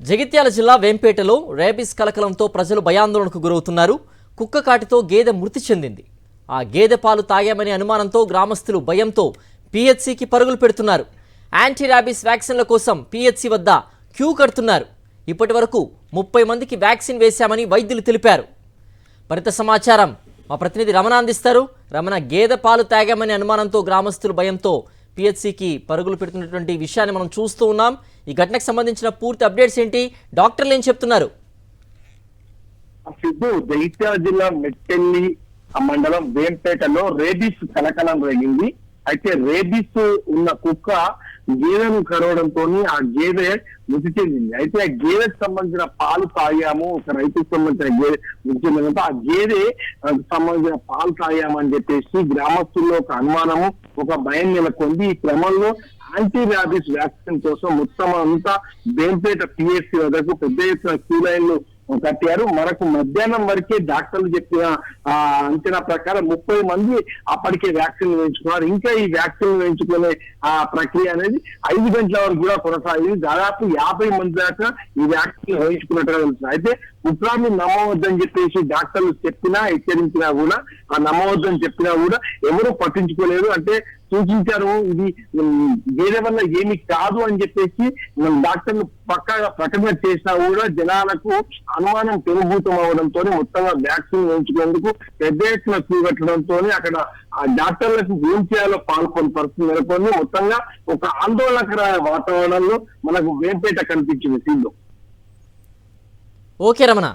జగిత్యాల జిల్లా వేంపేటలో రేబిస్ కలకలంతో ప్రజలు భయాందోళనకు గురవుతున్నారు. కుక్క కాటితో గేదె మృతి చెందింది. ఆ గేదె పాలు తాగామనే అనుమానంతో గ్రామస్తులు భయంతో పిహెచ్సికి పరుగులు పెడుతున్నారు. యాంటీ ర్యాబిస్ వ్యాక్సిన్ల కోసం పిహెచ్సి వద్ద క్యూ కడుతున్నారు. ఇప్పటి వరకు 30 మందికి వ్యాక్సిన్ వేశామని వైద్యులు తెలిపారు. మరింత సమాచారం మా ప్రతినిధి రమణ అందిస్తారు. రమణ, గేదె పాలు తాగామనే అనుమానంతో గ్రామస్తులు భయంతో పిహెచ్సికి పరుగులు పెడుతున్నటువంటి విషయాన్ని మనం చూస్తూ ఉన్నాం. ఈ ఘటనకు సంబంధించిన పూర్తి అప్డేట్స్ ఏంటి? డాక్టర్లు ఏం చెప్తున్నారు? జగిత్యాల జిల్లా మెట్టెల్లి మండలం వేంపేటలో రేబిస్ కలకలం రేగింది. అయితే రేబిస్ ఉన్న కుక్క గేదెను కరవడంతో ఆ గేదె మృతి చెందింది. అయితే ఆ గేదెకు సంబంధించిన పాలు తాగాము, ఒక రైతుకు సంబంధించిన గేదె మృతి చెందినంత ఆ గేదె సంబంధించిన పాలు తాగామని చెప్పేసి గ్రామస్తుల్లో ఒక అనుమానము, ఒక భయం నెలకొంది. ఈ క్రమంలో యాంటీ ర్యాబిస్ వ్యాక్సిన్ కోసం మొత్తం అంతా వేంపేట పిహెచ్సి వద్దకు పెద్ద ఎత్తున క్యూ లైన్లు కట్టారు. మనకు మధ్యాహ్నం వరకే డాక్టర్లు చెప్పిన అంచనా ప్రకారం 30 మంది అప్పటికే వ్యాక్సిన్ వేయించుకున్నారు. ఇంకా ఈ వ్యాక్సిన్ వేయించుకునే ఆ ప్రక్రియ అనేది 5 గంటల వరకు కూడా కొనసాగింది. దాదాపు 50 మంది దాకా ఈ వ్యాక్సిన్ వేయించుకున్నట్టుగా తెలుస్తుంది. అయితే కుట్రాన్ని నమ్మవద్దని చెప్పేసి డాక్టర్లు చెప్పినా, హెచ్చరించినా కూడా, ఆ నమ్మవద్దని చెప్పినా కూడా ఎవరు పట్టించుకోలేదు. అంటే సూచించారు ఇది గేదె వల్ల ఏమి కాదు అని చెప్పేసి డాక్టర్లు పక్కాగా ప్రకటన చేసినా కూడా జనాలకు అనుమానం పెనుభూతం అవడంతో మొత్తంగా వ్యాక్సిన్ వేయించుకునేందుకు పెద్ద ఎత్తున క్యూ కట్టడంతో అక్కడ ఆ డాక్టర్లకు ఏం చేయాలో పాల్గొని పరిస్థితి నెలకొని మొత్తంగా ఒక ఆందోళనకర వాతావరణంలో మనకు వేంపేట కనిపించింది. సీన్లో ఓకే రమణ.